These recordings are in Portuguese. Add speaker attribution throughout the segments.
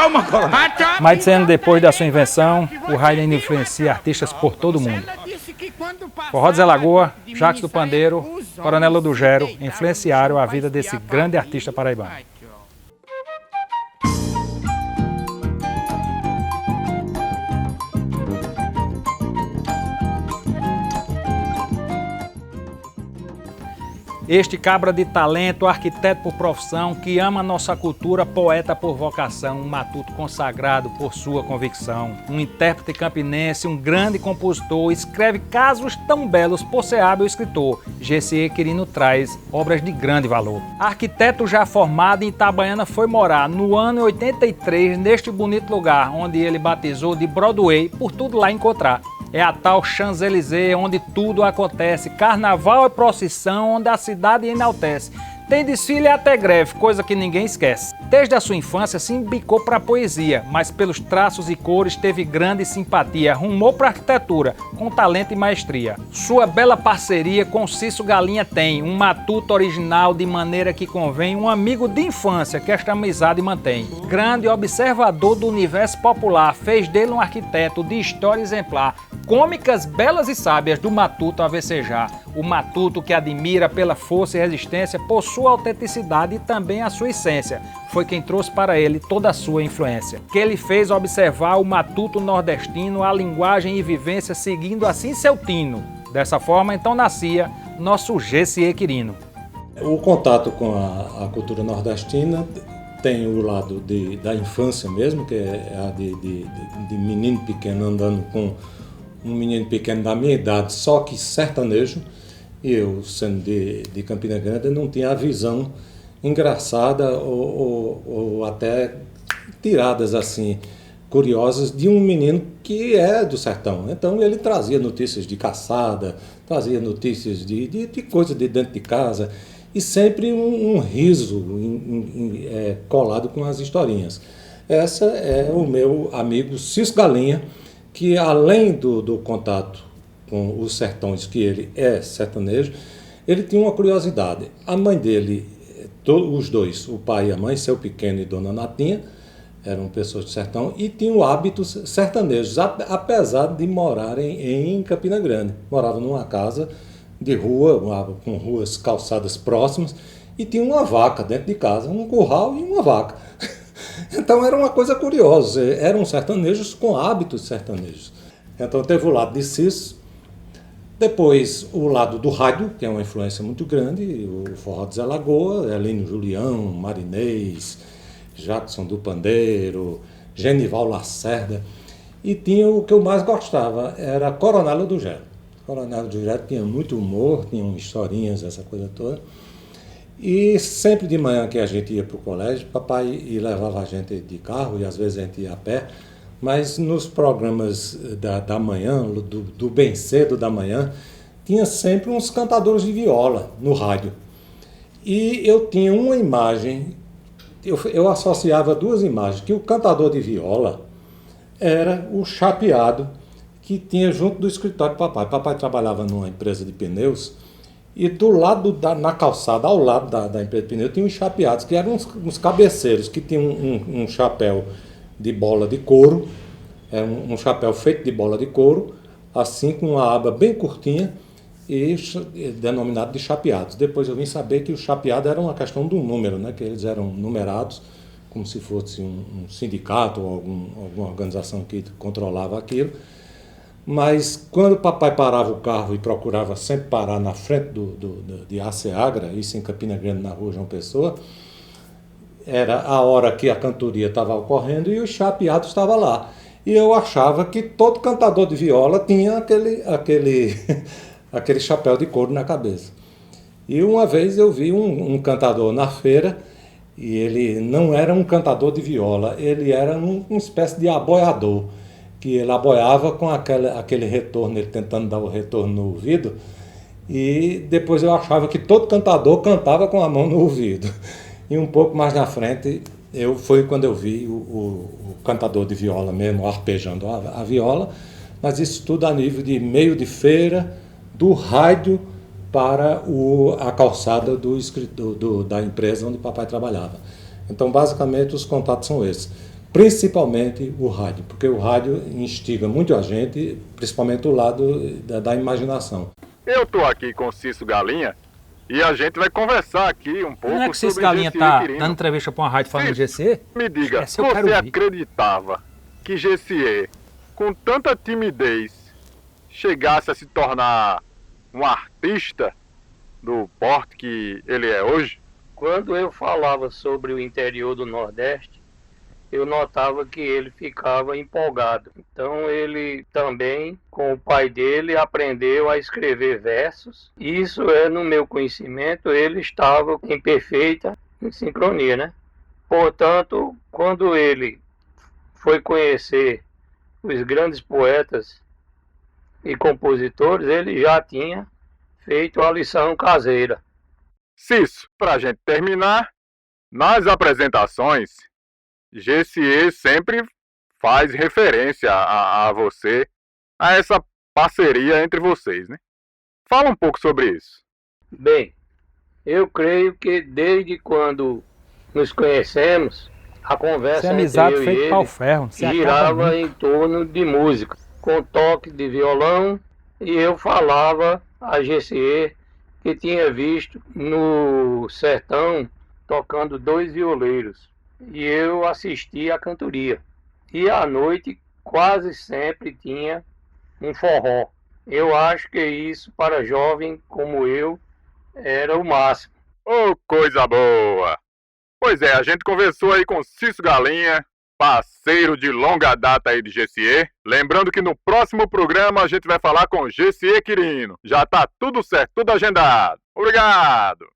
Speaker 1: Calma, coronel.
Speaker 2: Mais de 100 anos depois da sua invenção, o rádio ainda influencia artistas por todo o mundo. Forró de Zé Lagoa, Jacques do Pandeiro, Coronel do Gero influenciaram a vida desse grande artista paraibano. Este cabra de talento, arquiteto por profissão, que ama nossa cultura, poeta por vocação, um matuto consagrado por sua convicção, um intérprete campinense, um grande compositor, escreve casos tão belos por ser hábil escritor. G.C. Quirino traz obras de grande valor. Arquiteto já formado em Itabaiana foi morar no ano 83 neste bonito lugar, onde ele batizou de Broadway, por tudo lá encontrar. É a tal Champs-Élysées onde tudo acontece, carnaval é procissão onde a cidade enaltece. Tem desfile até greve, coisa que ninguém esquece. Desde a sua infância se embicou para a poesia, mas pelos traços e cores teve grande simpatia, rumou para a arquitetura, com talento e maestria. Sua bela parceria com Cício Galinha tem, um matuto original de maneira que convém, um amigo de infância que esta amizade mantém. Grande observador do universo popular, fez dele um arquiteto de história exemplar, cômicas belas e sábias do matuto a vecejar. O matuto que admira pela força e resistência, por sua autenticidade e também a sua essência. Foi quem trouxe para ele toda a sua influência. Que ele fez observar o matuto nordestino, a linguagem e vivência, seguindo assim seu tino. Dessa forma, então, nascia nosso G.C. Quirino.
Speaker 3: O contato com a cultura nordestina tem o lado da infância mesmo, que é a de menino pequeno andando com um menino pequeno da minha idade, só que sertanejo. Eu, sendo de Campina Grande, não tinha a visão engraçada ou até tiradas assim, curiosas de um menino que é do sertão. Então ele trazia notícias de caçada, trazia notícias de coisa de dentro de casa e sempre um riso colado com as historinhas. Essa é o meu amigo Cício Galinha, que além do contato com os sertões, que ele é sertanejo, ele tinha uma curiosidade. A mãe dele, os dois, o pai e a mãe, seu Pequeno e Dona Natinha, eram pessoas do sertão e tinham hábitos sertanejos, apesar de morarem em Campina Grande. Moravam numa casa de rua, com ruas calçadas próximas, e tinha uma vaca dentro de casa, um curral e uma vaca. Então era uma coisa curiosa, eram sertanejos com hábitos sertanejos. Então teve o lado de Cício, depois o lado do rádio, que é uma influência muito grande, o Forró de Zé Lagoa, Elínio Julião, Marinês, Jackson do Pandeiro, Genival Lacerda. E tinha o que eu mais gostava, era Coronel do Gero. Coronel do Gero tinha muito humor, tinha historinhas, essa coisa toda. E sempre de manhã que a gente ia para o colégio, papai levava a gente de carro e às vezes a gente ia a pé, mas nos programas da manhã, do bem cedo da manhã, tinha sempre uns cantadores de viola no rádio. E eu tinha uma imagem, eu associava duas imagens, que o cantador de viola era o chapeado que tinha junto do escritório do papai. Papai trabalhava numa empresa de pneus e do lado, na calçada, ao lado da empresa de pneus, tinha uns chapeados, que eram uns cabeceiros, que tinham um chapéu de bola de couro, um chapéu feito de bola de couro, assim com uma aba bem curtinha e denominado de chapeados. Depois eu vim saber que o chapeado era uma questão do número, né? Que eles eram numerados como se fosse um sindicato ou alguma organização que controlava aquilo. Mas quando o papai parava o carro e procurava sempre parar na frente de Aceagra, isso em Campina Grande, na rua João Pessoa, era a hora que a cantoria estava ocorrendo e o chapeado estava lá. E eu achava que todo cantador de viola tinha aquele chapéu de couro na cabeça. E uma vez eu vi um cantador na feira, e ele não era um cantador de viola, ele era uma espécie de aboiador, que ele aboiava com aquele retorno, ele tentando dar o retorno no ouvido, e depois eu achava que todo cantador cantava com a mão no ouvido. E um pouco mais na frente, foi quando eu vi o cantador de viola mesmo, arpejando a viola, mas isso tudo a nível de meio de feira, do rádio para a calçada da empresa onde o papai trabalhava. Então, basicamente, os contatos são esses. principalmente o rádio, porque o rádio instiga muito a gente, principalmente o lado da imaginação.
Speaker 1: Eu estou aqui com o Cício Galinha e a gente vai conversar aqui um pouco
Speaker 2: Não é que Cício
Speaker 1: sobre
Speaker 2: Galinha
Speaker 1: GCE
Speaker 2: tá
Speaker 1: Quirino.
Speaker 2: dando entrevista para uma rádio falando de
Speaker 1: Cício,
Speaker 2: GCE?
Speaker 1: me diga,
Speaker 2: Essa eu quero
Speaker 1: você
Speaker 2: ouvir.
Speaker 1: acreditava que GCE, com tanta timidez, chegasse a se tornar um artista do porte que ele é hoje?
Speaker 4: Quando eu falava sobre o interior do Nordeste, eu notava que ele ficava empolgado. Então ele também, com o pai dele, aprendeu a escrever versos. Isso é, no meu conhecimento, ele estava em perfeita sincronia, né? Portanto, quando ele foi conhecer os grandes poetas e compositores, ele já tinha feito a lição caseira.
Speaker 1: Cício, para a gente terminar, nas apresentações, GCE sempre faz referência a você, a essa parceria entre vocês, né? Fala um pouco sobre isso.
Speaker 4: Bem, eu creio que desde quando nos conhecemos, a conversa
Speaker 2: Isso é amizade
Speaker 4: entre eu e
Speaker 2: feita
Speaker 4: ele
Speaker 2: pau ferro. Não se acaba
Speaker 4: girava
Speaker 2: nunca.
Speaker 4: em torno de música, com toque de violão, e eu falava a GCE que tinha visto no sertão tocando 2 violeiros, e eu assistia à cantoria. E à noite quase sempre tinha um forró. Eu acho que isso para jovem como eu era o máximo.
Speaker 1: Ô, coisa boa! Pois é, a gente conversou aí com Cício Galinha, parceiro de longa data aí de GCE. Lembrando que no próximo programa a gente vai falar com GCE Quirino. Já tá tudo certo, tudo agendado. Obrigado!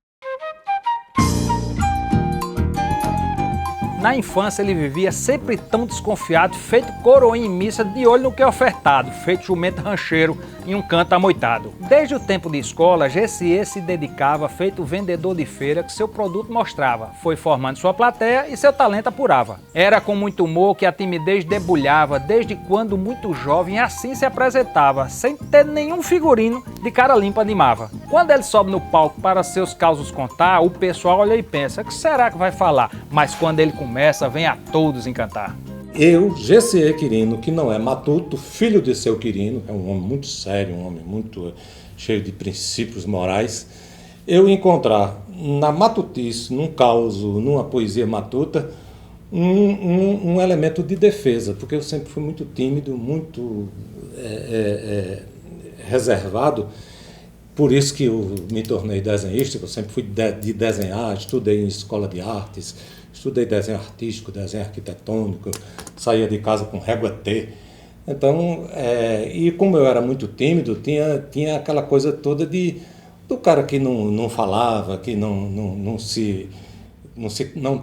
Speaker 2: Na infância ele vivia sempre tão desconfiado, feito coroinha em missa, de olho no que é ofertado, feito jumento rancheiro em um canto amoitado. Desde o tempo de escola, GCE se dedicava, feito vendedor de feira, que seu produto mostrava. Foi formando sua plateia e seu talento apurava. Era com muito humor que a timidez debulhava, desde quando muito jovem assim se apresentava, sem ter nenhum figurino, de cara limpa animava. Quando ele sobe no palco para seus causos contar, o pessoal olha e pensa, o que será que vai falar? Mas quando ele começa, vem a todos encantar.
Speaker 3: Eu, GCE Quirino, que não é matuto, filho de seu Quirino, é um homem muito sério, um homem muito cheio de princípios morais, eu encontrar na matutice, num causo, numa poesia matuta, um elemento de defesa, porque eu sempre fui muito tímido, muito reservado, por isso que eu me tornei desenhista, eu sempre fui de desenhar, estudei em escola de artes, estudei desenho artístico, desenho arquitetônico, saía de casa com régua T. Então, e como eu era muito tímido, tinha aquela coisa toda do cara que não falava, que não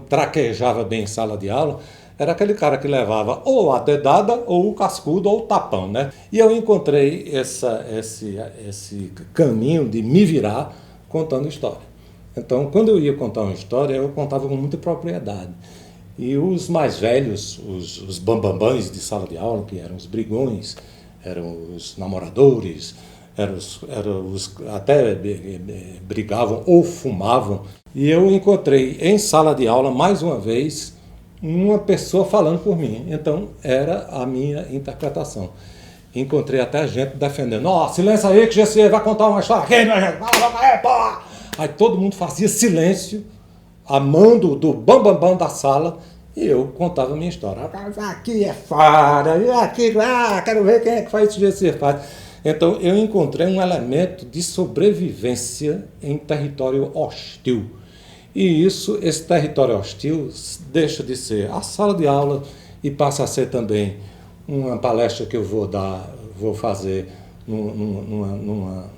Speaker 3: traquejava bem em sala de aula, era aquele cara que levava ou a dedada, ou o cascudo, ou o tapão, né? E eu encontrei esse caminho de me virar contando história. Então, quando eu ia contar uma história, eu contava com muita propriedade. E os mais velhos, os bambambãs de sala de aula, que eram os brigões, eram os namoradores, eram os até brigavam ou fumavam. E eu encontrei em sala de aula, mais uma vez, uma pessoa falando por mim. Então, era a minha interpretação. Encontrei até gente defendendo. Ó, silêncio aí que GCE vai contar uma história aqui, minha gente. Aí todo mundo fazia silêncio, amando do bambambam da sala, e eu contava a minha história. Aqui é fora, aqui, quero ver quem é que faz isso que GCE faz. Então, eu encontrei um elemento de sobrevivência em território hostil. E esse território hostil deixa de ser a sala de aula e passa a ser também uma palestra que eu vou fazer numa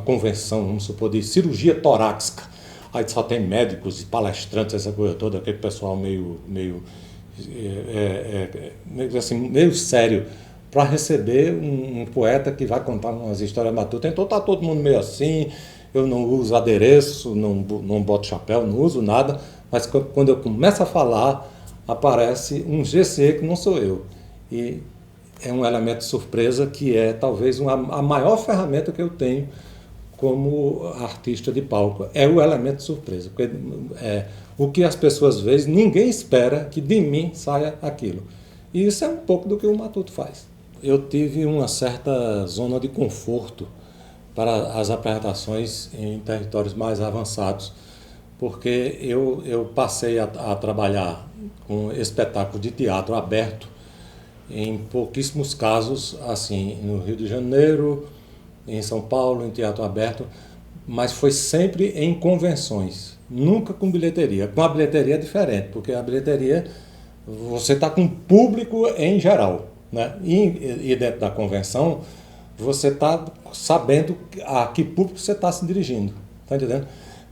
Speaker 3: convenção, vamos supor, de cirurgia torácica. Aí só tem médicos e palestrantes, essa coisa toda, aquele pessoal meio sério, para receber um poeta que vai contar umas histórias matutas. Então tá todo mundo meio assim, eu não uso adereço, não boto chapéu, não uso nada, mas quando eu começo a falar, aparece um GCE que não sou eu. E é um elemento de surpresa que é talvez a maior ferramenta que eu tenho como artista de palco. É o elemento surpresa. Porque, o que as pessoas veem, ninguém espera que de mim saia aquilo. E isso é um pouco do que o Matuto faz. Eu tive uma certa zona de conforto para as apresentações em territórios mais avançados, porque eu passei a trabalhar com espetáculo de teatro aberto em pouquíssimos casos, assim, no Rio de Janeiro, em São Paulo, em teatro aberto, mas foi sempre em convenções, nunca com bilheteria. Com a bilheteria é diferente, porque a bilheteria você está com público em geral, né? E dentro da convenção você está sabendo a que público você está se dirigindo, está entendendo?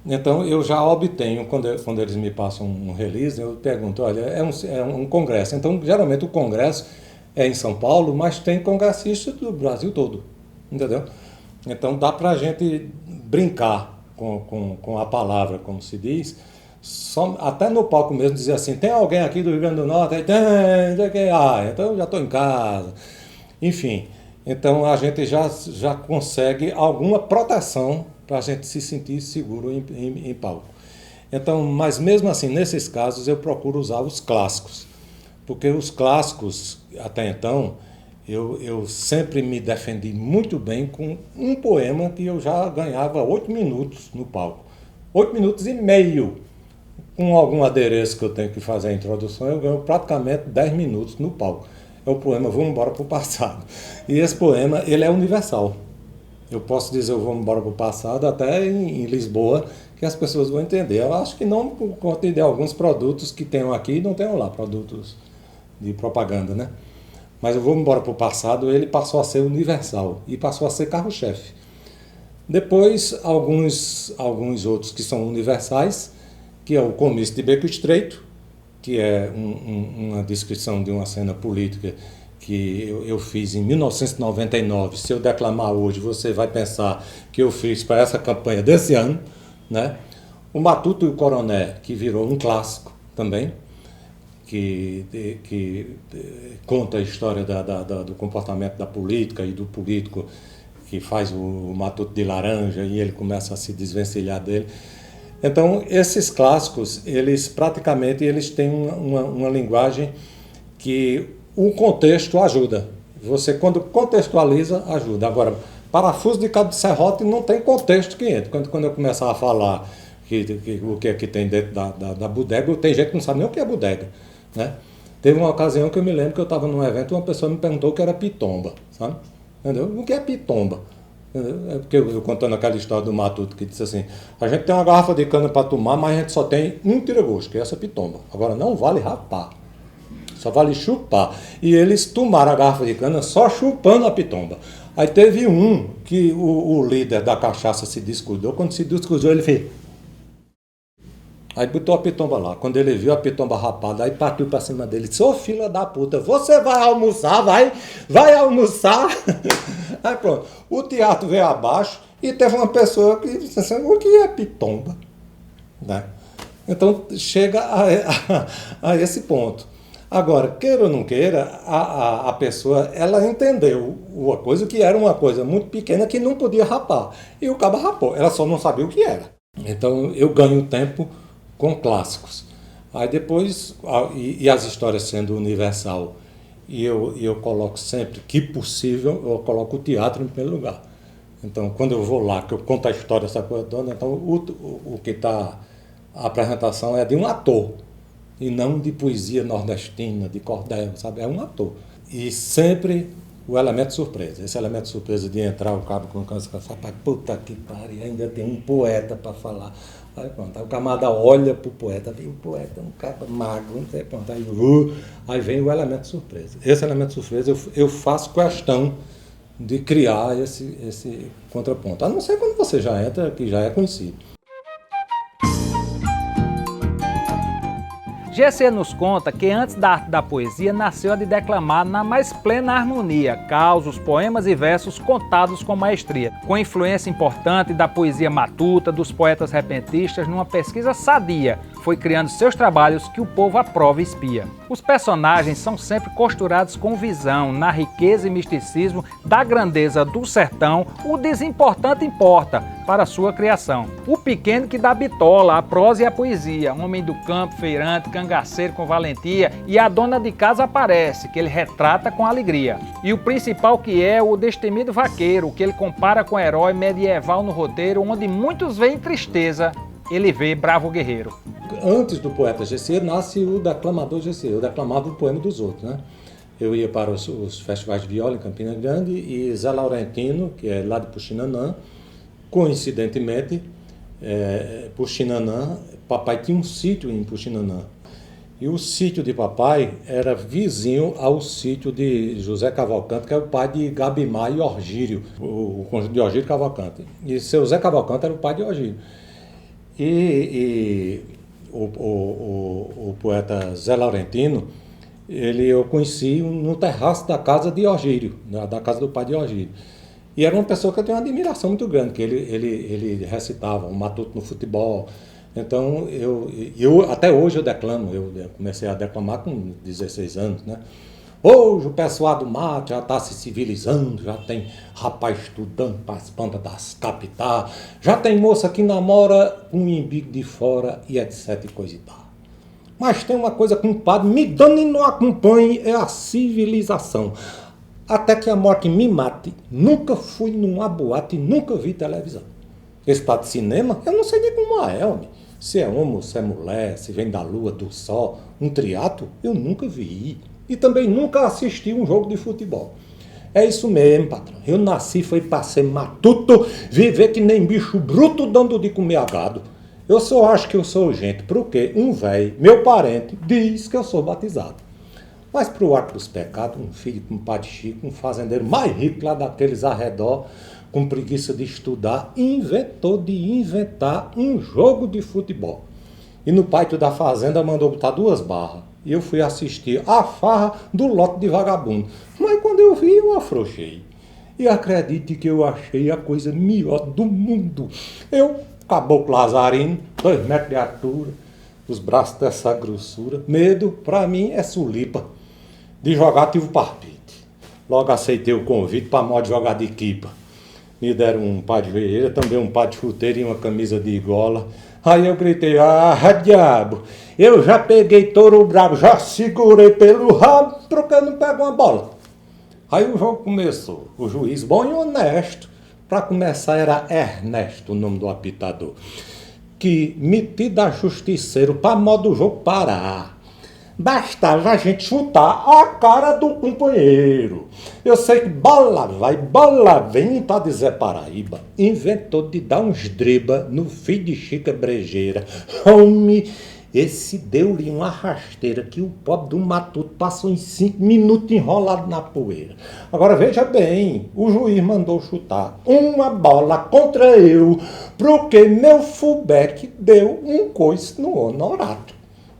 Speaker 3: Então eu já obtenho, quando eles me passam um release, eu pergunto, olha, é um congresso. Então geralmente o congresso é em São Paulo, mas tem congressistas do Brasil todo, entendeu? Então dá para a gente brincar com a palavra, como se diz, até no palco mesmo dizer assim, tem alguém aqui do Rio Grande do Norte? Aí, tem, então eu já estou em casa. Enfim, então a gente já consegue alguma proteção para a gente se sentir seguro em palco. Então, mas mesmo assim, nesses casos, eu procuro usar os clássicos, porque os clássicos, até então, eu sempre me defendi muito bem com um poema que eu já ganhava 8 minutos no palco. 8 minutos e meio. Com algum adereço que eu tenho que fazer a introdução, eu ganho praticamente 10 minutos no palco. É o poema Vamos Embora para o Passado. E esse poema, ele é universal. Eu posso dizer o Vamos Embora para o Passado até em Lisboa, que as pessoas vão entender. Eu acho que não por conta de alguns produtos que tenham aqui e não tenham lá, produtos de propaganda, né? Mas o Vamos Embora para o Passado, ele passou a ser universal e passou a ser carro-chefe. Depois, alguns outros que são universais, que é o Comício de Beco Estreito, que é uma descrição de uma cena política que eu fiz em 1999. Se eu declamar hoje, você vai pensar que eu fiz para essa campanha desse ano, né? O Matuto e o Coroné, que virou um clássico também, que conta a história do comportamento da política e do político que faz o Matuto de laranja e ele começa a se desvencilhar dele. Então, esses clássicos, eles têm uma linguagem que o contexto ajuda. Você, quando contextualiza, ajuda. Agora, Parafuso de Cabo de Serrote não tem contexto que entra. Quando eu começar a falar o que é que tem dentro da bodega, tem gente que não sabe nem o que é bodega, né? Teve uma ocasião que eu me lembro que eu estava num evento e uma pessoa me perguntou o que era pitomba, sabe? Entendeu? O que é pitomba? É porque eu contando aquela história do Matuto que disse assim, a gente tem uma garrafa de cana para tomar, mas a gente só tem um tira-gosto, que é essa pitomba. Agora não vale rapar, só vale chupar. E eles tomaram a garrafa de cana só chupando a pitomba. Aí teve um que o líder da cachaça se descuidou, quando se descuidou ele fez... Aí botou a pitomba lá. Quando ele viu a pitomba rapada, aí partiu pra cima dele. Disse, ô filha da puta, você vai almoçar? Vai almoçar? Aí pronto. O teatro veio abaixo e teve uma pessoa que disse assim, o que é pitomba? Né? Então chega a esse ponto. Agora, queira ou não queira, a pessoa, ela entendeu uma coisa que era uma coisa muito pequena que não podia rapar. E o cabo rapou. Ela só não sabia o que era. Então eu ganho tempo com clássicos. Aí depois, e as histórias sendo universal, e eu coloco sempre que possível, eu coloco o teatro em primeiro lugar. Então, quando eu vou lá, que eu conto a história, essa coisa toda, então o que está, a apresentação é de um ator, e não de poesia nordestina, de cordel, sabe? É um ator. E sempre o elemento surpresa. Esse elemento surpresa de entrar o cabo com o canso, puta que pariu, ainda tem um poeta para falar. Aí pronto, aí o camarada olha pro poeta, vem o poeta, um cara magro, não sei, pronto, aí vem o elemento surpresa. Esse elemento surpresa eu faço questão de criar esse contraponto. A não ser quando você já entra, que já é conhecido.
Speaker 2: GC nos conta que antes da arte da poesia nasceu a de declamar na mais plena harmonia, causos, poemas e versos contados com maestria, com influência importante da poesia matuta, dos poetas repentistas, numa pesquisa sadia, foi criando seus trabalhos que o povo aprova e espia. Os personagens são sempre costurados com visão, na riqueza e misticismo da grandeza do sertão, o desimportante importa. para sua criação. O pequeno que dá bitola, a prosa e a poesia, homem do campo, feirante, cangaceiro com valentia, e a dona de casa aparece, que ele retrata com alegria. E o principal que é o destemido vaqueiro, que ele compara com o herói medieval no roteiro, onde muitos veem tristeza, ele vê bravo guerreiro.
Speaker 3: Antes do poeta GC, nasce o declamador GC, eu declamava o poema dos outros, né? Eu ia para os festivais de viola em Campina Grande e Zé Laurentino, que é lá de Puxinanã, coincidentemente, Puxinanã, papai tinha um sítio em Puxinanã. E o sítio de papai era vizinho ao sítio de José Cavalcante, que é o pai de Gabimar e Orgírio, o conjunto de Orgírio Cavalcante. E seu Zé Cavalcante era o pai de Orgírio. E o poeta Zé Laurentino, eu conheci no terraço da casa de Orgírio, da casa do pai de Orgírio. E era uma pessoa que eu tenho uma admiração muito grande, que ele recitava um matuto no futebol. Então, eu até hoje eu declamo, eu comecei a declamar com 16 anos, né? Hoje o pessoal do mato já está se civilizando, já tem rapaz estudando para as bandas das capitais, já tem moça que namora com um embigo de fora e etc e coisa e tal. Mas tem uma coisa, compadre, me dando e não acompanhe, é a civilização. Até que a morte me mate, nunca fui numa boate, nunca vi televisão. Esse tal de cinema, eu não sei nem como é, homem. Se é homem, se é mulher, se vem da lua, do sol, um triato, eu nunca vi. E também nunca assisti um jogo de futebol. É isso mesmo, patrão. Eu nasci, foi para ser matuto, viver que nem bicho bruto dando de comer a gado. Eu só acho que eu sou gente, porque um velho, meu parente, diz que eu sou batizado. Mas pro ato dos pecados, um filho com um padre Chico, um fazendeiro mais rico lá daqueles arredor, com preguiça de estudar, inventou de inventar um jogo de futebol. E no pátio da fazenda mandou botar 2 barras. E eu fui assistir a farra do lote de vagabundo. Mas quando eu vi, eu afrouxei. E acredite que eu achei a coisa melhor do mundo. Eu, caboclo lazarino, 2 metros de altura, os braços dessa grossura. Medo, pra mim, é sulipa. De jogar tive o parpite. Logo aceitei o convite para modo jogar de equipa. Me deram um pá de joelheira, também um pá de chuteiro e uma camisa de gola. Aí eu gritei, diabo, eu já peguei touro bravo, já segurei pelo rabo, porque eu não pego uma bola. Aí o jogo começou, o juiz bom e honesto, para começar era Ernesto, o nome do apitador, que metido a justiceiro para modo o jogo parar. Bastava a gente chutar a cara do companheiro. Eu sei que bola vai, bola vem, para dizer Paraíba. Inventou de dar uns driba no filho de Chica Brejeira. Homem, esse deu-lhe uma rasteira que o pobre do matuto passou em 5 minutos enrolado na poeira. Agora veja bem, o juiz mandou chutar uma bola contra eu, porque meu fullback deu um coice no honorato.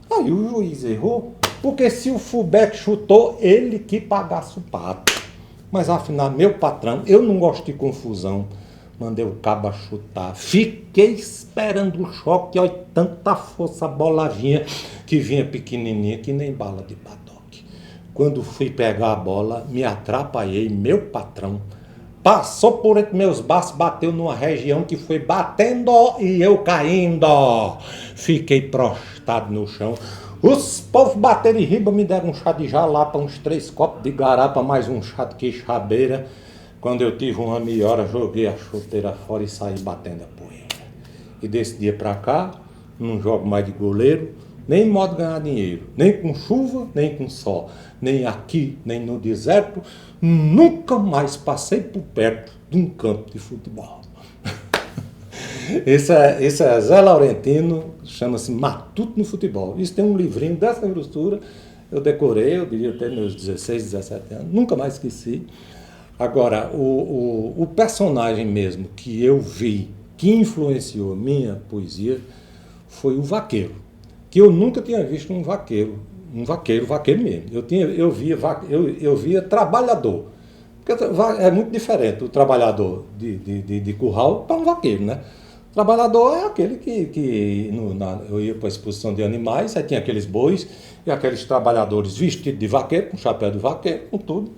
Speaker 3: Aí o juiz errou, porque se o fullback chutou, ele que pagasse o pato. Mas afinal, meu patrão, eu não gosto de confusão. Mandei o cabo chutar. Fiquei esperando o choque, olha, tanta força a bola vinha, que vinha pequenininha, que nem bala de badoque. Quando fui pegar a bola, me atrapalhei, meu patrão. Passou por entre meus braços, bateu numa região que foi batendo e eu caindo. Fiquei prostrado no chão. Os povos bateram em riba, me deram um chá de jalapa, uns 3 copos de garapa, mais um chá de quixabeira. Quando eu tive uma melhora, joguei a chuteira fora e saí batendo a poeira. E desse dia pra cá, não jogo mais de goleiro, nem modo de ganhar dinheiro, nem com chuva, nem com sol, nem aqui, nem no deserto. Nunca mais passei por perto de um campo de futebol. Esse é Zé Laurentino, chama-se Matuto no Futebol. Isso tem um livrinho dessa grossura, eu decorei, eu devia ter meus 16, 17 anos, nunca mais esqueci. Agora, o personagem mesmo que eu vi, que influenciou minha poesia, foi o vaqueiro, que eu nunca tinha visto um vaqueiro mesmo. Eu via trabalhador, porque é muito diferente o trabalhador de curral para um vaqueiro, né? Trabalhador é aquele eu ia para a exposição de animais, aí tinha aqueles bois e aqueles trabalhadores vestidos de vaqueiro, com chapéu de vaqueiro, com tudo,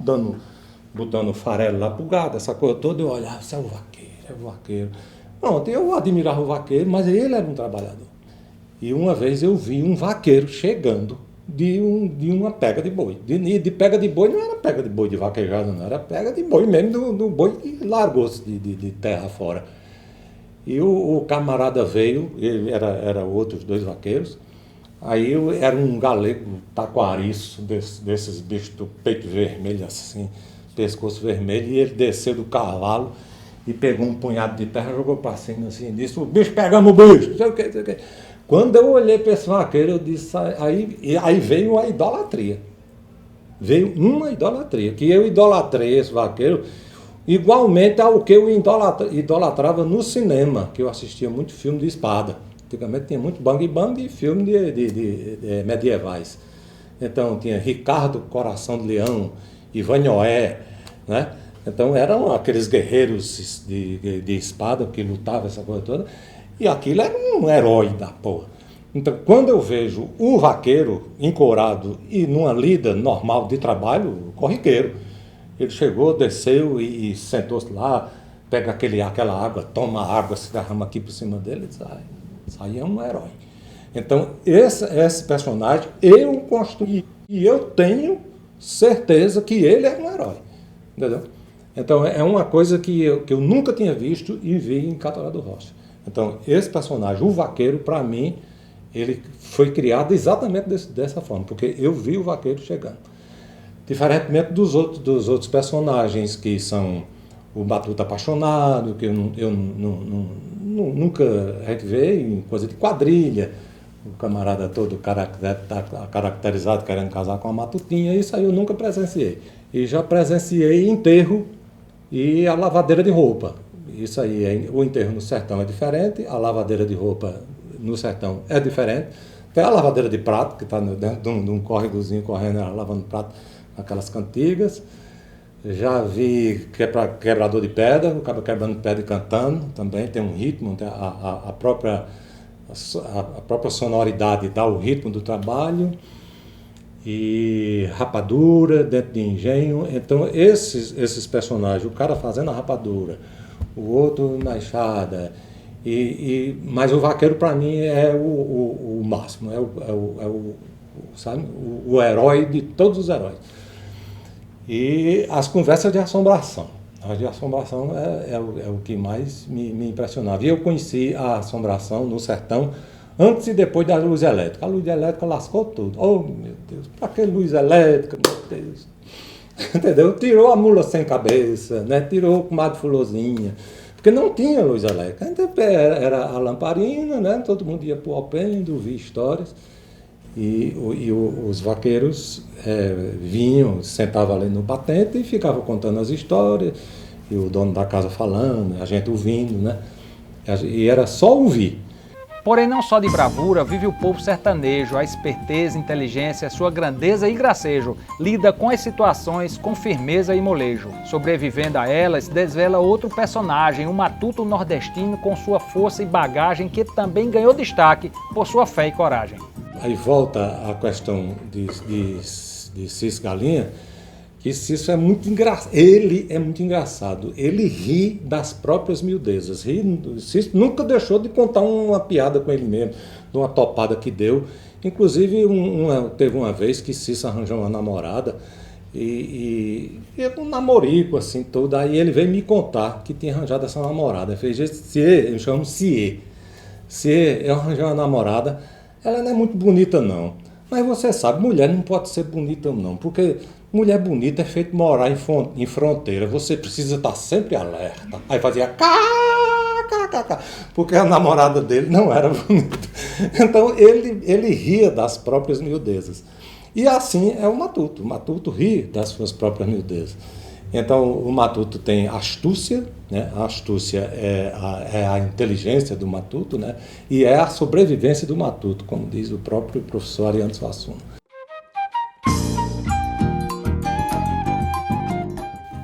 Speaker 3: botando farelo lá pro gado, essa coisa toda, eu olhava, isso é o vaqueiro. Pronto, eu admirava o vaqueiro, mas ele era um trabalhador. E uma vez eu vi um vaqueiro chegando de uma pega de boi. De pega de boi não era pega de boi de vaquejada, não, era pega de boi mesmo, do boi que largou-se de terra fora. E o camarada veio, ele era outros 2 vaqueiros, aí era um galego taquariço, desses bichos do peito vermelho assim, pescoço vermelho, e ele desceu do cavalo e pegou um punhado de terra, jogou para cima assim, disse, o bicho, pegamos o bicho, não sei o que, não sei o que. Quando eu olhei para esse vaqueiro, eu disse, aí veio a idolatria. Veio uma idolatria, que eu idolatrei esse vaqueiro igualmente ao que eu idolatrava no cinema, que eu assistia muito filme de espada. Antigamente tinha muito bang-bang e filme de medievais. Então tinha Ricardo Coração de Leão, Ivan Noé, né? Então eram aqueles guerreiros de espada que lutavam essa coisa toda. E aquilo era um herói da porra. Então, quando eu vejo um vaqueiro encorado e numa lida normal de trabalho, corriqueiro, ele chegou, desceu e sentou-se lá, pega aquela água, toma a água, se derrama aqui por cima dele e diz, isso aí é um herói. Então, esse personagem eu construí e eu tenho certeza que ele é um herói. Entendeu? Então, é uma coisa que eu nunca tinha visto e vi em Catolé do Rocha. Então, esse personagem, o vaqueiro, para mim, ele foi criado exatamente dessa forma, porque eu vi o vaqueiro chegando. Diferentemente dos outros personagens, que são o Matuto Apaixonado, que eu nunca a gente vê em coisa de quadrilha, o camarada todo caracterizado querendo casar com a Matutinha, isso aí eu nunca presenciei. E já presenciei enterro e a lavadeira de roupa. Isso aí, o enterro no sertão é diferente, a lavadeira de roupa no sertão é diferente. Tem a lavadeira de prato, que está dentro de um córregozinho correndo, lavando prato, aquelas cantigas. Já vi quebrador de pedra, o cara quebrando pedra e cantando, também tem um ritmo, tem a própria sonoridade dá o ritmo do trabalho. E rapadura dentro de engenho. Então esses personagens, o cara fazendo a rapadura, o outro na enxada, mas o vaqueiro para mim é o máximo, sabe? O herói de todos os heróis. E as conversas de assombração. As de assombração é o que mais me impressionava. E eu conheci a assombração no sertão antes e depois da luz elétrica. A luz elétrica lascou tudo. Oh, meu Deus, para que luz elétrica, meu Deus? Entendeu? Tirou a mula sem cabeça, né? Tirou o comadre Fulozinha, porque não tinha luz elétrica. Então, era a lamparina, né? Todo mundo ia para o alpendre, ouvir histórias. E os vaqueiros vinham, sentavam ali no batente e ficavam contando as histórias, e o dono da casa falando, a gente ouvindo, né? E era só ouvir.
Speaker 2: Porém, não só de bravura vive o povo sertanejo, a esperteza, inteligência, sua grandeza e gracejo, lida com as situações com firmeza e molejo. Sobrevivendo a elas, desvela outro personagem, um matuto nordestino com sua força e bagagem, que também ganhou destaque por sua fé e coragem.
Speaker 3: Aí volta a questão de Cício Galinha, que Cício é muito engraçado. Ele é muito engraçado. Ele ri das próprias miudezas. Cício nunca deixou de contar uma piada com ele mesmo, de uma topada que deu. Inclusive, teve uma vez que Cício arranjou uma namorada, e um namorico assim todo. Aí ele veio me contar que tinha arranjado essa namorada. Ele fez, eu chamo Cie. Cie, eu arranjei uma namorada. Ela não é muito bonita, não. Mas você sabe, mulher não pode ser bonita, não. Porque mulher bonita é feito morar em fronteira. Você precisa estar sempre alerta. Aí fazia porque a namorada dele não era bonita. Então ele ria das próprias miudezas. E assim é o Matuto. O Matuto ri das suas próprias miudezas. Então o Matuto tem astúcia, né? A astúcia é a inteligência do Matuto, né? E é a sobrevivência do Matuto, como diz o próprio professor Ariano Suassuna.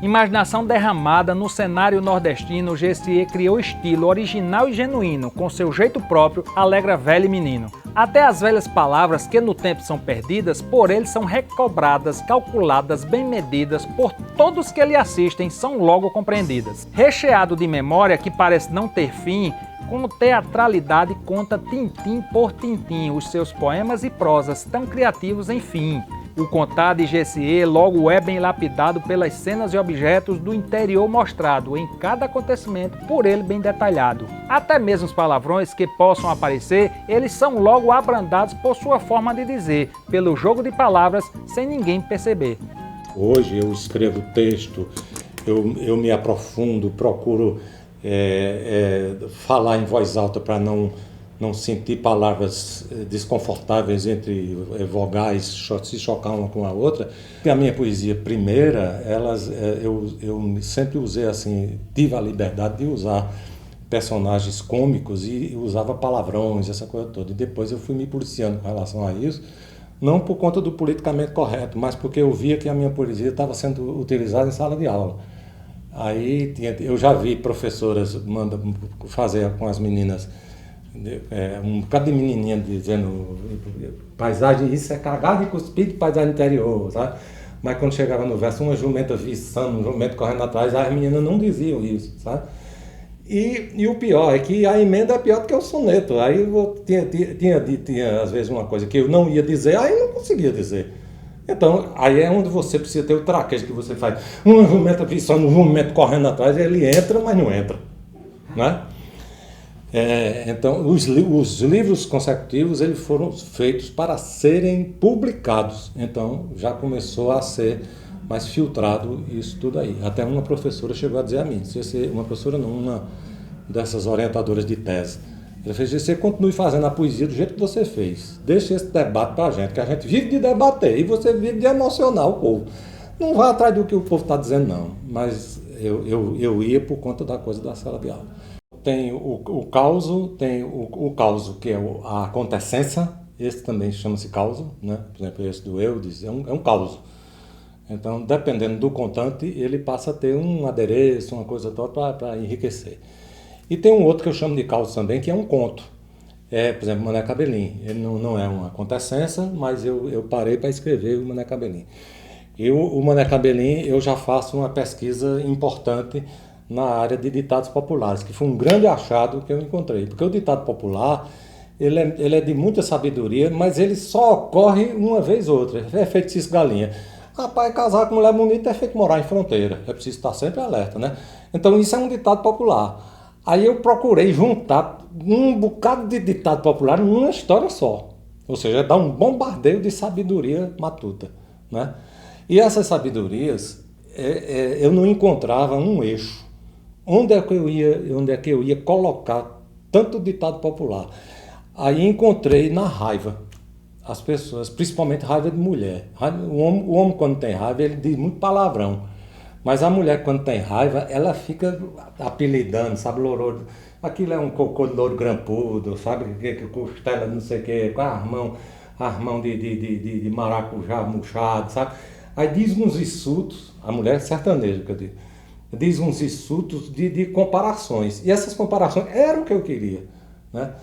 Speaker 2: Em imaginação derramada no cenário nordestino, Gessier criou estilo original e genuíno, com seu jeito próprio, alegra velho e menino. Até as velhas palavras que no tempo são perdidas, por ele são recobradas, calculadas, bem medidas, por todos que lhe assistem, são logo compreendidas. Recheado de memória que parece não ter fim, com teatralidade conta tintim por tintim os seus poemas e prosas tão criativos, enfim. O contar de Gessier logo é bem lapidado pelas cenas e objetos do interior mostrado em cada acontecimento por ele bem detalhado. Até mesmo os palavrões que possam aparecer, eles são logo abrandados por sua forma de dizer, pelo jogo de palavras, sem ninguém perceber.
Speaker 3: Hoje eu escrevo texto, eu me aprofundo, procuro falar em voz alta para não sentir palavras desconfortáveis entre vogais, se chocar uma com a outra. E a minha poesia primeira, eu sempre usei assim, tive a liberdade de usar personagens cômicos e usava palavrões, essa coisa toda. E depois eu fui me policiando com relação a isso, não por conta do politicamente correto, mas porque eu via que a minha poesia estava sendo utilizada em sala de aula. Aí eu já vi professoras fazer com as meninas um bocado de menininha dizendo paisagem, isso é cagado e cuspido de paisagem interior, sabe? Mas quando chegava no verso, uma jumenta viçando, um jumento correndo atrás, as meninas não diziam isso, sabe? E o pior é que a emenda é pior do que o soneto. Aí eu tinha às vezes uma coisa que eu não ia dizer, aí eu não conseguia dizer. Então, aí é onde você precisa ter o traquejo que você faz. Uma jumenta viçando, um jumento correndo atrás, ele entra, mas não entra, né? Então, os livros consecutivos eles foram feitos para serem publicados. Então, já começou a ser mais filtrado isso tudo aí. Até uma professora chegou a dizer a mim, uma professora não, uma dessas orientadoras de tese, ela fez: você continue fazendo a poesia do jeito que você fez. Deixa esse debate para a gente, que a gente vive de debater e você vive de emocionar o povo. Não vá atrás do que o povo está dizendo, não. Mas eu ia por conta da coisa da sala de aula. Tem o causo, que é a acontecência, esse também chama-se causo, né? Por exemplo, esse do Eudes é um causo. Então, dependendo do contante, ele passa a ter um adereço, uma coisa toda para enriquecer. E tem um outro que eu chamo de causo também, que é um conto. Por exemplo, Mané Cabelinho. Ele não é uma acontecência, mas eu parei para escrever o Mané Cabelinho. O Mané Cabelinho, eu já faço uma pesquisa importante na área de ditados populares, que foi um grande achado que eu encontrei. Porque o ditado popular, ele é de muita sabedoria, mas ele só ocorre uma vez ou outra. É feito cisco galinha. Rapaz, casar com mulher bonita é feito morar em fronteira. É preciso estar sempre alerta, né? Então isso é um ditado popular. Aí eu procurei juntar um bocado de ditado popular numa história só. Ou seja, dar um bombardeio de sabedoria matuta, né? E essas sabedorias, eu não encontrava um eixo. Onde é que eu ia colocar tanto ditado popular? Aí encontrei na raiva. As pessoas, principalmente raiva de mulher. O homem quando tem raiva, ele diz muito palavrão. Mas a mulher quando tem raiva, ela fica apelidando, sabe, louro. Aquilo é um cocô de louro grampudo, sabe, que costela não sei o que, com armão de maracujá murchado, sabe. Aí diz uns insultos, a mulher é sertaneja, que eu digo, diz uns insultos de comparações. E essas comparações eram o que eu queria, né.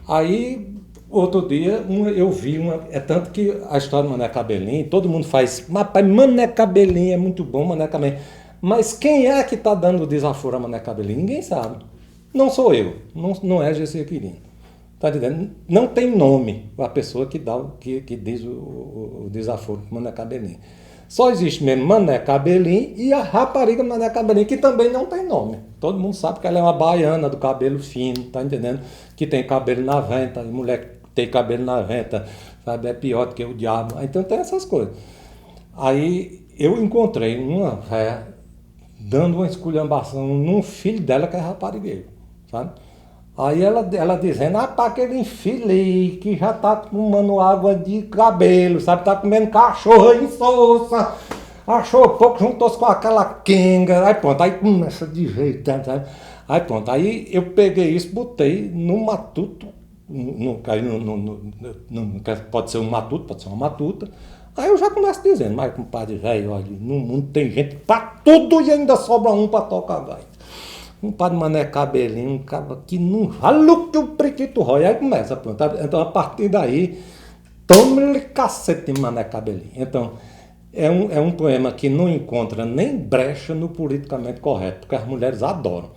Speaker 3: Aí, outro dia, eu vi é tanto que a história do Mané Cabelinho, todo mundo faz, rapaz, Mané Cabelinho é muito bom, Mané Cabelinho. Mas quem é que está dando o desaforo a Mané Cabelinho? Ninguém sabe. Não sou eu, não é Gessier Quirino. Tá entendendo? Não tem nome a pessoa que diz o desaforo para Mané Cabelinho. Só existe mesmo Mané Cabelinho e a rapariga Mané Cabelinho, que também não tem nome. Todo mundo sabe que ela é uma baiana do cabelo fino, tá entendendo? Que tem cabelo na venta, e mulher que tem cabelo na venta, sabe? É pior do que o diabo. Então tem essas coisas. Aí eu encontrei uma véia dando uma esculhambação num filho dela que é raparigueiro, sabe? Aí ela dizendo, rapaz, aquele infeliz que já tá tomando água de cabelo, sabe? Tá comendo cachorro em soça, achou pouco, juntou-se com aquela quenga, aí pronto, aí começa de jeito, sabe? Aí pronto, aí eu peguei isso, botei no matuto, pode ser um matuto, pode ser uma matuta, Aí eu já começo dizendo, mas compadre velho, olha, no mundo tem gente pra tudo e ainda sobra um pra tocar gaita. Um padre Mané Cabelinho, um cara que não vale o que o prequito rói. Aí começa a plantar. Então, a partir daí, tome-lhe cacete de Mané Cabelinho. Então, é um poema que não encontra nem brecha no politicamente correto, porque as mulheres adoram.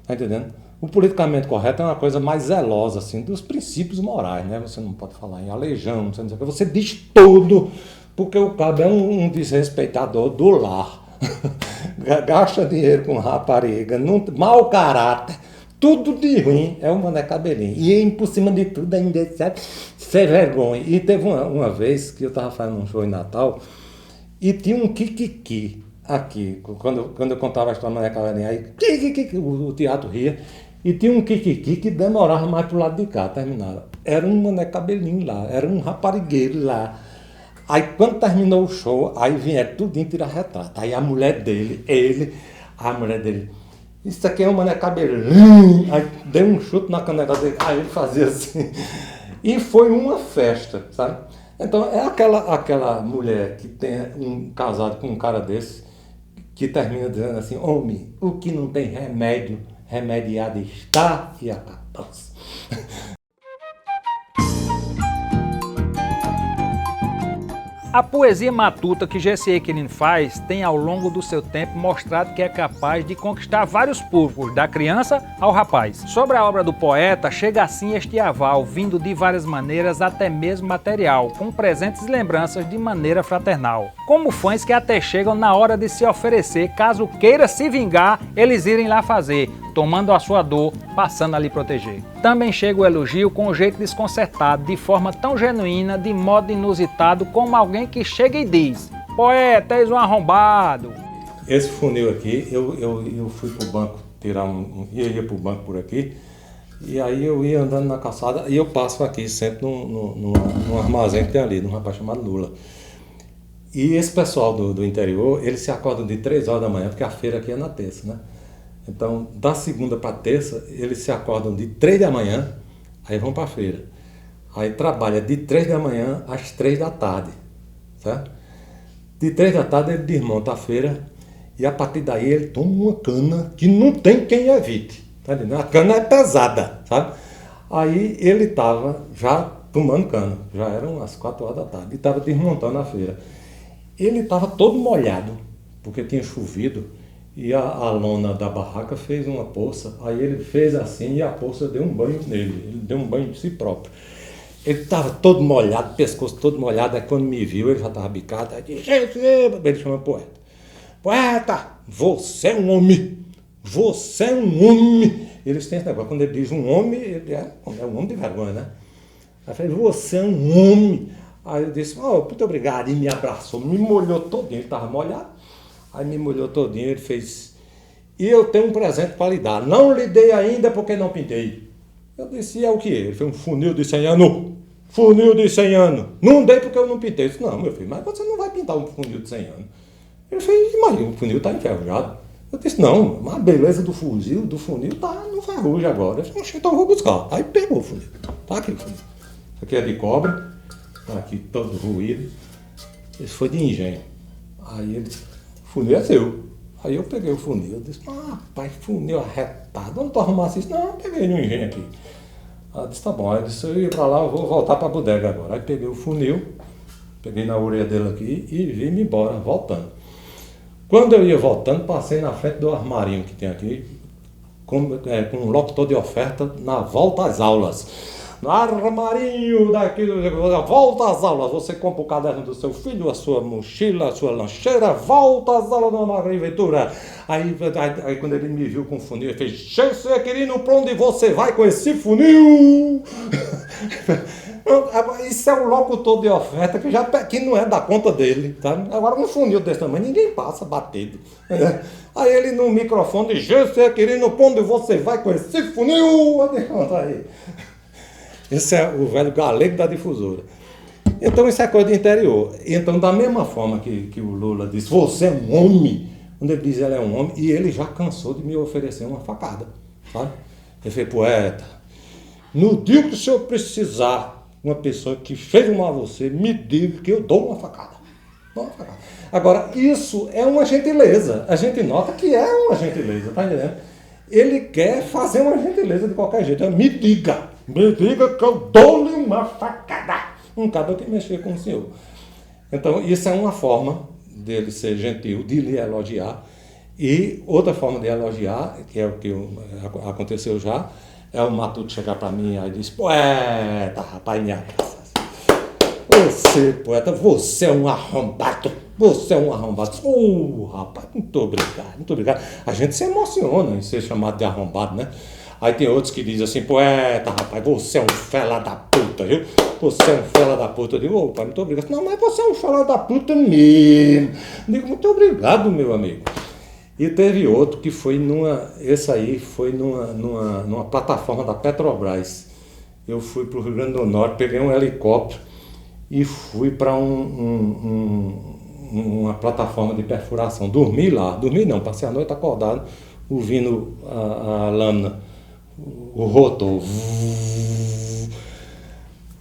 Speaker 3: Tá entendendo? O politicamente correto é uma coisa mais zelosa, assim, dos princípios morais, né? Você não pode falar em aleijão, você diz tudo, porque o cabo é um desrespeitador do lar. Gasta dinheiro com rapariga, mau caráter, tudo de ruim é o Mané Cabelinho. E por cima de tudo ainda é sem vergonha. E teve uma vez que eu estava fazendo um show em Natal e tinha um kikiki aqui, quando eu contava a história do Mané Cabelinho, aí kikiki, o teatro ria, e tinha um kikiki que demorava mais pro lado de cá, terminava. Era um Mané Cabelinho lá, era um raparigueiro lá. Aí quando terminou o show, aí vieram tudinho tirar retrato. Aí a mulher dele, isso aqui é um Mané Cabelinho. Aí deu um chute na canela dele, aí ele fazia assim. E foi uma festa, sabe? Então é aquela mulher que tem um casado com um cara desse, que termina dizendo assim, homem, o que não tem remédio, remediado está e acabou-se.
Speaker 2: A poesia matuta que Jessie Quirino faz tem ao longo do seu tempo mostrado que é capaz de conquistar vários públicos, da criança ao rapaz. Sobre a obra do poeta, chega assim este aval, vindo de várias maneiras, até mesmo material, com presentes e lembranças de maneira fraternal. Como fãs que até chegam na hora de se oferecer, caso queira se vingar, eles irem lá fazer, tomando a sua dor, passando a lhe proteger. Também chega o elogio com um jeito desconcertado, de forma tão genuína, de modo inusitado, como alguém que chega e diz: poeta, és um arrombado.
Speaker 3: Esse funil aqui, eu fui pro banco tirar ia pro banco por aqui, e aí eu ia andando na calçada, e eu passo aqui sempre num armazém que tem ali, num rapaz chamado Lula. E esse pessoal do interior, eles se acordam de 3 horas da manhã, porque a feira aqui é na terça, né? Então, da segunda para terça, eles se acordam de 3 da manhã, aí vão para a feira. Aí trabalha de 3 da manhã às 3 da tarde, certo? De 3 da tarde ele desmonta a feira e a partir daí ele toma uma cana que não tem quem evite, tá entendendo? A cana é pesada, sabe? Aí ele estava já tomando cana, já eram as 4 horas da tarde, e estava desmontando a feira. Ele estava todo molhado, porque tinha chovido, e a lona da barraca fez uma poça, aí ele fez assim e a poça deu um banho nele, ele deu um banho de si próprio. Ele estava todo molhado, pescoço todo molhado, aí quando me viu ele já estava bicado, aí disse, ele chama poeta. Poeta, você é um homem, você é um homem. Eles têm esse negócio, quando ele diz um homem, ele é um homem de vergonha, né? Aí eu falei, você é um homem. Aí eu disse, muito obrigado, e me abraçou, me molhou todinho, ele estava molhado. Aí me molhou todinho, ele fez, e eu tenho um presente para lhe dar, não lhe dei ainda porque não pintei. Eu disse, é o que? Ele fez um funil de 100 anos, funil de 100 anos, não dei porque eu não pintei. Eu disse, não, meu filho, mas você não vai pintar um funil de 100 anos. Ele fez, mas o funil está enferrujado. Eu disse, não, mas a beleza do funil está no ferrugem agora. Eu disse, então eu vou buscar. Aí pegou o funil, tá aqui o funil. Isso aqui é de cobre, tá aqui todo ruído. Esse foi de engenho. Aí ele disse, o funil é seu. Aí eu peguei o funil, eu disse, rapaz, funil arretado, onde tu arrumasse isso? Não, eu peguei no engenho aqui. Ela disse, tá bom. Aí eu disse, eu ia pra lá, eu vou voltar pra bodega agora. Aí peguei o funil, peguei na orelha dele aqui e vim-me embora, voltando. Quando eu ia voltando, passei na frente do armarinho que tem aqui, com um locutor de oferta na volta às aulas. No armarinho daqui, volta às aulas, você compra o caderno do seu filho, a sua mochila, a sua lancheira, volta às aulas da Maria Ventura. Aí quando ele me viu com o funil, ele fez, Jessie Quirino, pra onde você vai com esse funil? Isso é um locutor de oferta que não é da conta dele, tá? Agora um funil desse tamanho, ninguém passa batendo. Aí ele no microfone, Jessie Quirino, pra onde você vai com esse funil? Aí. Esse é o velho galego da difusora. Então isso é coisa do interior. Então da mesma forma que o Lula disse, você é um homem, quando ele diz ele é um homem, e ele já cansou de me oferecer uma facada, sabe? Ele fez, poeta, no dia que o senhor precisar, uma pessoa que fez um mal a você, me diga que eu dou uma facada. Agora, isso é uma gentileza. A gente nota que é uma gentileza, tá entendendo? Ele quer fazer uma gentileza de qualquer jeito. Me diga que eu dou-lhe uma facada. Um cara que mexer com o senhor. Então, isso é uma forma dele ser gentil, de lhe elogiar. E outra forma de elogiar, que é o que aconteceu já, é o Matuto chegar para mim e dizer: poeta, rapaz, me abraça. Você, poeta, você é um arrombado. Você é um arrombado. Rapaz, muito obrigado, muito obrigado. A gente se emociona em ser chamado de arrombado, né? Aí tem outros que dizem assim: poeta, rapaz, você é um fela da puta, viu? Você é um fela da puta. Eu digo: pai, muito obrigado. Não, mas você é um fela da puta mesmo. Eu digo: muito obrigado, meu amigo. E teve outro que foi esse aí foi numa plataforma da Petrobras. Eu fui para o Rio Grande do Norte, peguei um helicóptero e fui para uma plataforma de perfuração. Dormi lá, passei a noite acordado, ouvindo a lâmina, o rotor.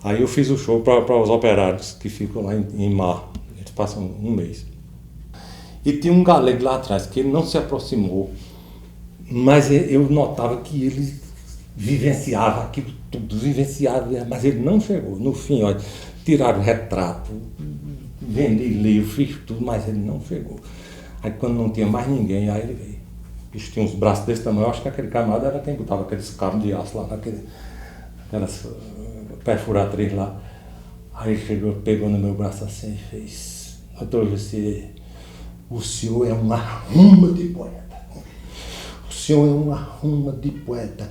Speaker 3: Aí eu fiz o show para os operários que ficam lá em Mar. Eles passam um mês. E tinha um galego lá atrás, que ele não se aproximou, mas eu notava que ele vivenciava aquilo tudo, mas ele não chegou. No fim, olha, tiraram o retrato, vendi livro, fiz tudo, mas ele não chegou. Aí quando não tinha mais ninguém, aí ele veio. Bicho, tinha uns braços desse tamanho, eu acho que aquele camarada era quem botava aqueles cabos de aço lá, aquelas perfuratriz lá. Aí chegou, pegou no meu braço assim e fez: doutor José, o senhor é uma arruma de poeta. O senhor é uma arruma de poeta.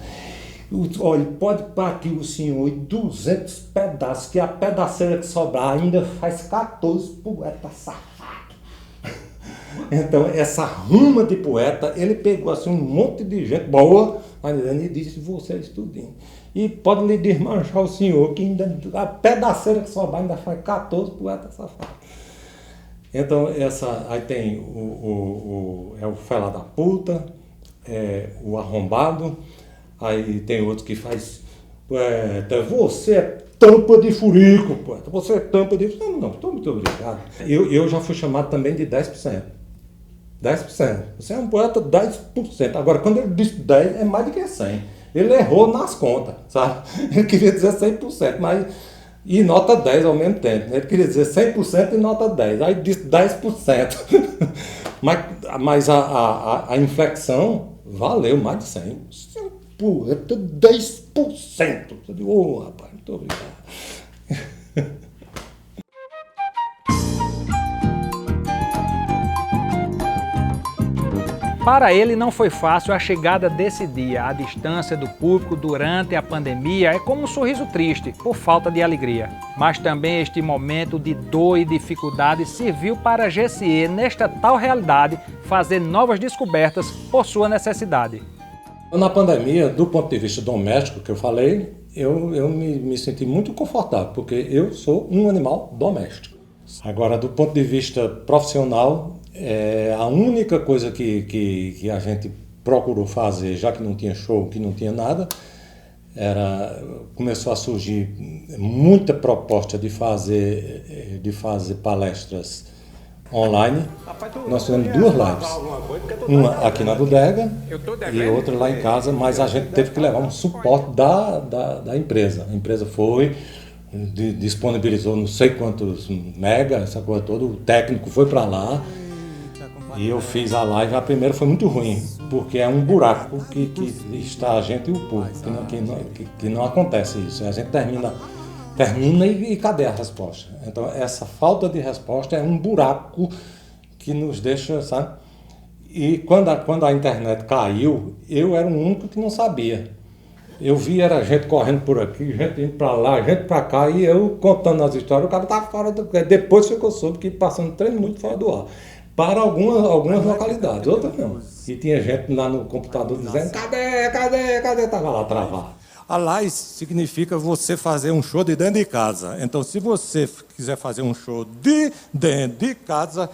Speaker 3: Olha, pode pôr aqui o senhor 200 pedaços, que a pedaceira que sobrar ainda faz 14 poetas safados. Então, essa arruma de poeta, ele pegou assim um monte de gente boa, e disse: você é estudinho. E pode lhe desmanchar o senhor, que ainda a pedaceira que sobrar ainda faz 14 poetas safados. Então, aí tem o fela da puta, o arrombado, aí tem outro que faz: poeta, você é tampa de furico, poeta, você é tampa de... Não, estou muito obrigado. Eu já fui chamado também de 10%. 10%. Você é um poeta 10%. Agora, quando ele disse 10%, é mais do que 100%. Ele errou nas contas, sabe? Ele queria dizer 100%, mas... E nota 10 ao mesmo tempo. Ele queria dizer 100% e nota 10. Aí disse 10%. mas a inflexão valeu mais de 100. Você é um poeta 10%. Eu digo: rapaz, muito obrigado.
Speaker 2: Para ele não foi fácil a chegada desse dia. A distância do público durante a pandemia é como um sorriso triste, por falta de alegria. Mas também este momento de dor e dificuldade serviu para GCE, nesta tal realidade, fazer novas descobertas por sua necessidade.
Speaker 3: Na pandemia, do ponto de vista doméstico que eu falei, eu me senti muito confortável, porque eu sou um animal doméstico. Agora, do ponto de vista profissional, a única coisa que a gente procurou fazer, já que não tinha show, que não tinha nada, começou a surgir muita proposta de fazer palestras online. Nós fizemos 2 lives, uma aqui na Bodega e outra lá em casa, mas a gente teve que levar um suporte da empresa. A empresa foi, disponibilizou não sei quantos mega, essa coisa toda, o técnico foi para lá e eu fiz a live. A primeira foi muito ruim, porque é um buraco que está a gente e o público, que não acontece isso. A gente termina e cadê a resposta? Então essa falta de resposta é um buraco que nos deixa, sabe? E quando a internet caiu, eu era o único que não sabia. Eu vi, era gente correndo por aqui, gente indo para lá, gente para cá, e eu contando as histórias, o cara estava fora do... Depois foi que eu soube que passando 3 minutos fora do ar. Para algumas localidades, outras não. E tinha gente lá no computador dizendo: cadê? Estava lá travado. A live significa você fazer um show de dentro de casa. Então, se você quiser fazer um show de dentro de casa,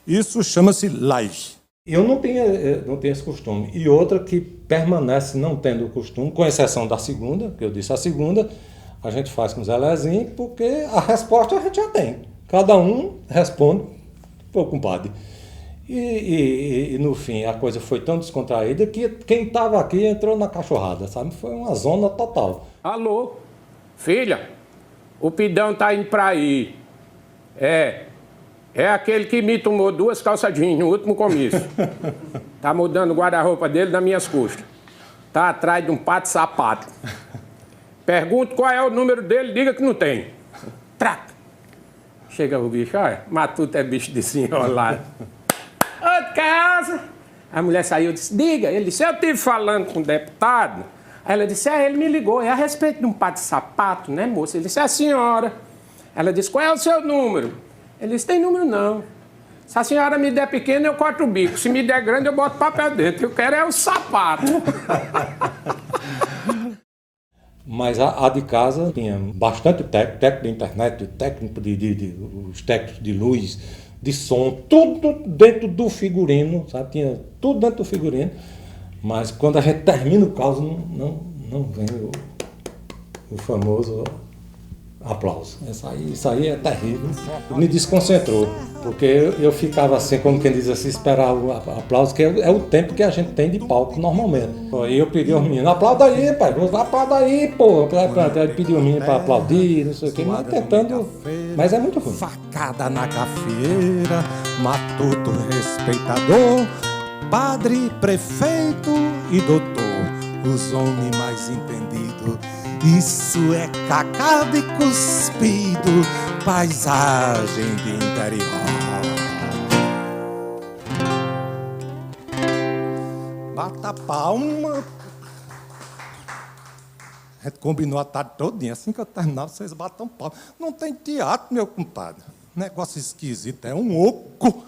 Speaker 3: isso chama-se live. Eu não tenho esse costume. E outra que permanece não tendo o costume, com exceção da segunda, que eu disse, a segunda a gente faz com o Zé Lezinho, porque a resposta a gente já tem. Cada um responde Pô, compadre. E no fim a coisa foi tão descontraída que quem estava aqui entrou na cachorrada, sabe? Foi uma zona total.
Speaker 5: Alô, filha, o Pidão tá indo pra aí. É aquele que me tomou 2 calças jeans no último comício. Tá mudando o guarda-roupa dele nas minhas costas. Tá atrás de um pato sapato. Pergunto qual é o número dele, diga que não tem. Traca. Chega o bicho, olha, Matuto é bicho de desenrolado. Ô, de casa. A mulher saiu e disse, diga. Ele disse, eu estive falando com o deputado. Aí ela disse, ele me ligou, é a respeito de um pato de sapato, né, moça? Ele disse, é a senhora. Ela disse, qual é o seu número? Ele disse, tem número não. Se a senhora me der pequeno, eu corto o bico. Se me der grande, eu boto papel dentro. Eu quero é o sapato.
Speaker 3: Mas a de casa tinha bastante técnico de internet, os técnicos de luz, de som, tudo dentro do figurino, sabe? Tinha tudo dentro do figurino. Mas quando a gente termina o caos, não vem o famoso aplauso. Isso aí é terrível. Me desconcentrou, porque eu ficava assim, como quem diz assim, esperar o aplauso, que é o tempo que a gente tem de palco normalmente. Aí eu pedi aos meninos, aplauda aí, pai, aplauda aí, pô. Aí pedi aos meninos para aplaudir, não sei o quê, mas tentando. Mas é muito ruim.
Speaker 6: Facada na gafieira, Matuto respeitador, padre, prefeito e doutor, os homens mais entendidos. Isso é cacado e cuspido, paisagem de interior. Bata palma. A gente combinou a tarde todinha, assim que eu terminar, vocês batam palma. Não tem teatro, meu compadre. Negócio esquisito, é um oco.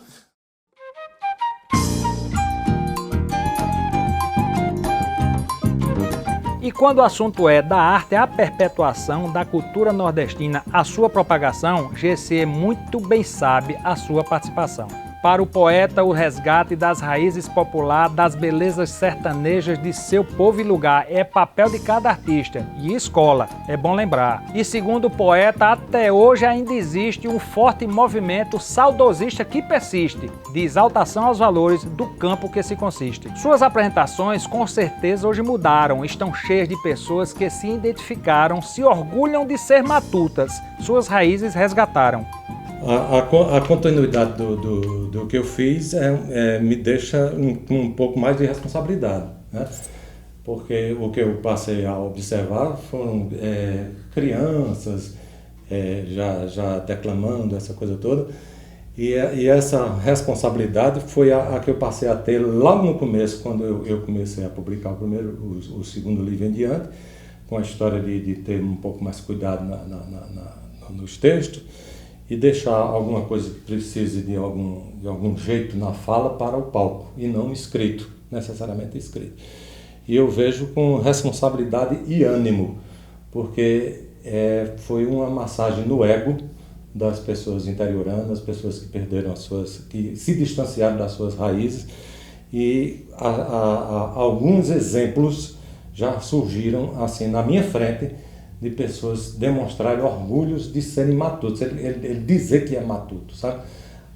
Speaker 2: E quando o assunto é da arte à perpetuação da cultura nordestina, a sua propagação, GC muito bem sabe a sua participação. Para o poeta, o resgate das raízes populares, das belezas sertanejas de seu povo e lugar é papel de cada artista e escola, é bom lembrar. E segundo o poeta, até hoje ainda existe um forte movimento saudosista que persiste, de exaltação aos valores do campo que se consiste. Suas apresentações com certeza hoje mudaram, estão cheias de pessoas que se identificaram, se orgulham de ser matutas, suas raízes resgataram.
Speaker 3: A continuidade do que eu fiz me deixa com um pouco mais de responsabilidade, né? Porque o que eu passei a observar foram crianças já declamando, essa coisa toda, e essa responsabilidade foi a que eu passei a ter logo no começo, quando eu comecei a publicar o segundo livro em diante, com a história de ter um pouco mais cuidado nos textos, e deixar alguma coisa que precise de algum jeito na fala para o palco, e não escrito, necessariamente escrito. E eu vejo com responsabilidade e ânimo, porque foi uma massagem no ego das pessoas interioranas, pessoas que perderam que se distanciaram das suas raízes, e alguns exemplos já surgiram assim na minha frente, de pessoas demonstrarem orgulhos de serem matutos, ele dizer que é matuto, sabe?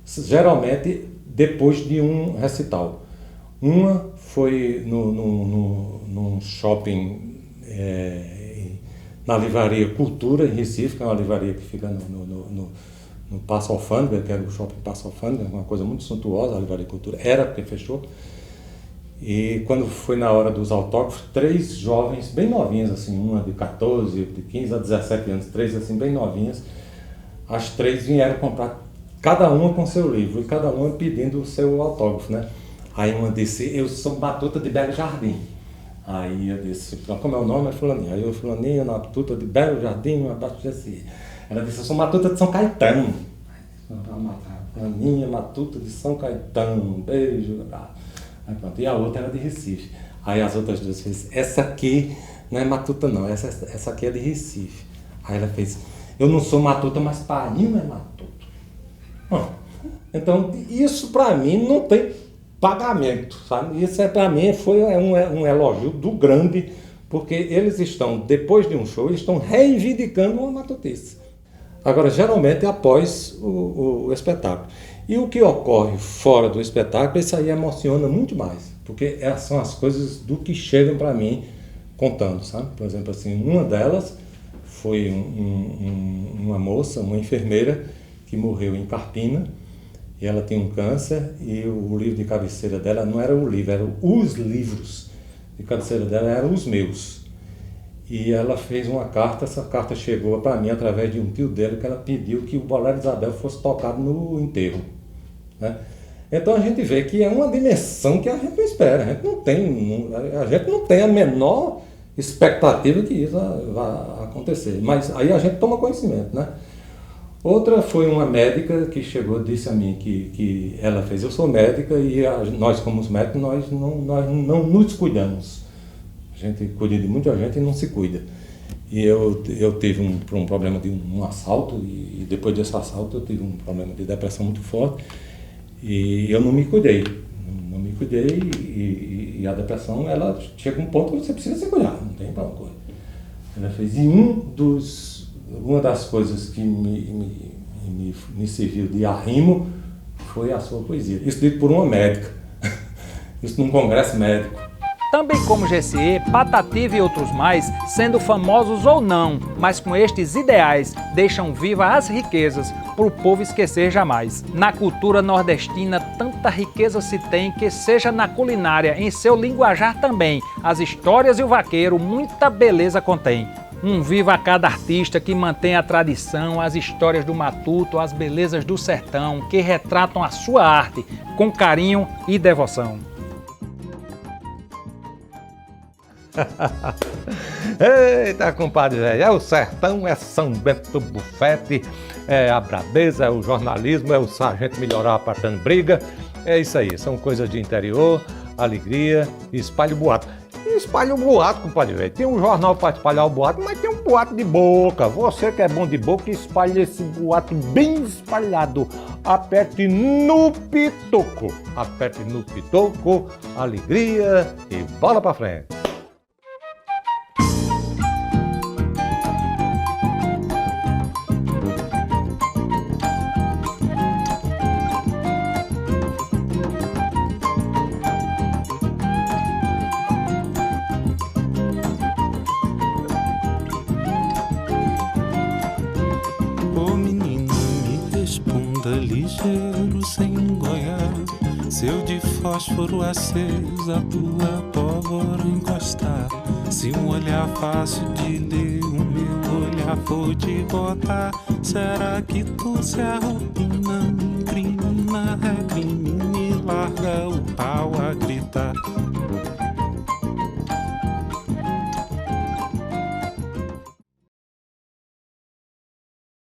Speaker 3: Geralmente depois de um recital. Uma foi num shopping, na livraria Cultura, em Recife, que é uma livraria que fica no Paço Alfândega, que era o shopping Paço Alfândega, uma coisa muito suntuosa, a livraria Cultura, era porque fechou. E quando foi na hora dos autógrafos, 3 jovens, bem novinhas, assim, uma de 14, de 15 a 17 anos, 3 assim, bem novinhas, as 3 vieram comprar, cada uma com seu livro, e cada uma pedindo o seu autógrafo, né? Aí uma disse, eu sou Matuta de Belo Jardim. Aí eu disse, como é o nome? É Fulaninha. Aí eu, Fulaninha, Matuta de Belo Jardim, abaixo desse. Ela disse, eu sou Matuta de São Caetano. Fulaninha, Matuta de São Caetano, um beijo. Aí pronto, e a outra era de Recife. Aí as outras 2 fez, essa aqui não é Matuta não, essa aqui é de Recife. Aí ela fez, eu não sou Matuta, mas parinho é Matuto. Então isso para mim não tem pagamento, sabe? Isso para mim foi um elogio do grande, porque eles estão, depois de um show, eles estão reivindicando uma matutice. Agora, geralmente após o espetáculo. E o que ocorre fora do espetáculo, isso aí emociona muito mais, porque essas são as coisas do que chegam para mim contando, sabe? Por exemplo, assim, uma delas foi uma moça, uma enfermeira, que morreu em Carpina, e ela tinha um câncer, e o livro de cabeceira dela não era o livro, eram os livros de cabeceira dela, eram os meus. E ela fez uma carta, essa carta chegou para mim através de um tio dele, que ela pediu que o Bolero de Isabel fosse tocado no enterro, né? Então a gente vê que é uma dimensão que a gente não espera, a gente não tem a menor expectativa que isso vai acontecer, mas aí a gente toma conhecimento, né? Outra foi uma médica que chegou e disse a mim que ela fez, eu sou médica e nós como médicos nós não nos cuidamos. A gente cuida de muita gente e não se cuida. E eu tive um problema de um assalto, e depois desse assalto eu tive um problema de depressão muito forte, e eu não me cuidei. E a depressão, ela chega a um ponto que você precisa se cuidar, não tem pra onde correr. Ela fez, e uma das coisas que me serviu de arrimo foi a sua poesia. Isso dito por uma médica, isso num congresso médico.
Speaker 2: Também como GCE, Patativa e outros mais, sendo famosos ou não, mas com estes ideais, deixam viva as riquezas para o povo esquecer jamais. Na cultura nordestina, tanta riqueza se tem que seja na culinária, em seu linguajar também, as histórias e o vaqueiro, muita beleza contém. Um viva a cada artista que mantém a tradição, as histórias do matuto, as belezas do sertão, que retratam a sua arte com carinho e devoção.
Speaker 7: Eita, compadre velho, é o sertão, é São Bento do Bufete, é a bradeza, é o jornalismo, é o sargento melhorar apartando briga, é isso aí, são coisas de interior, alegria e espalha o boato. E espalha o boato, compadre velho, tem um jornal para espalhar o boato, mas tem um boato de boca, você que é bom de boca, espalha esse boato bem espalhado, aperte no pitoco, alegria e bola pra frente.
Speaker 8: Ligeiro sem engoiar, seu de fósforo aceso a tua pólvora encostar. Se um olhar fácil de ler, o meu olhar for de botar, será que tu se arrepina, me incrimina, recrimina e larga o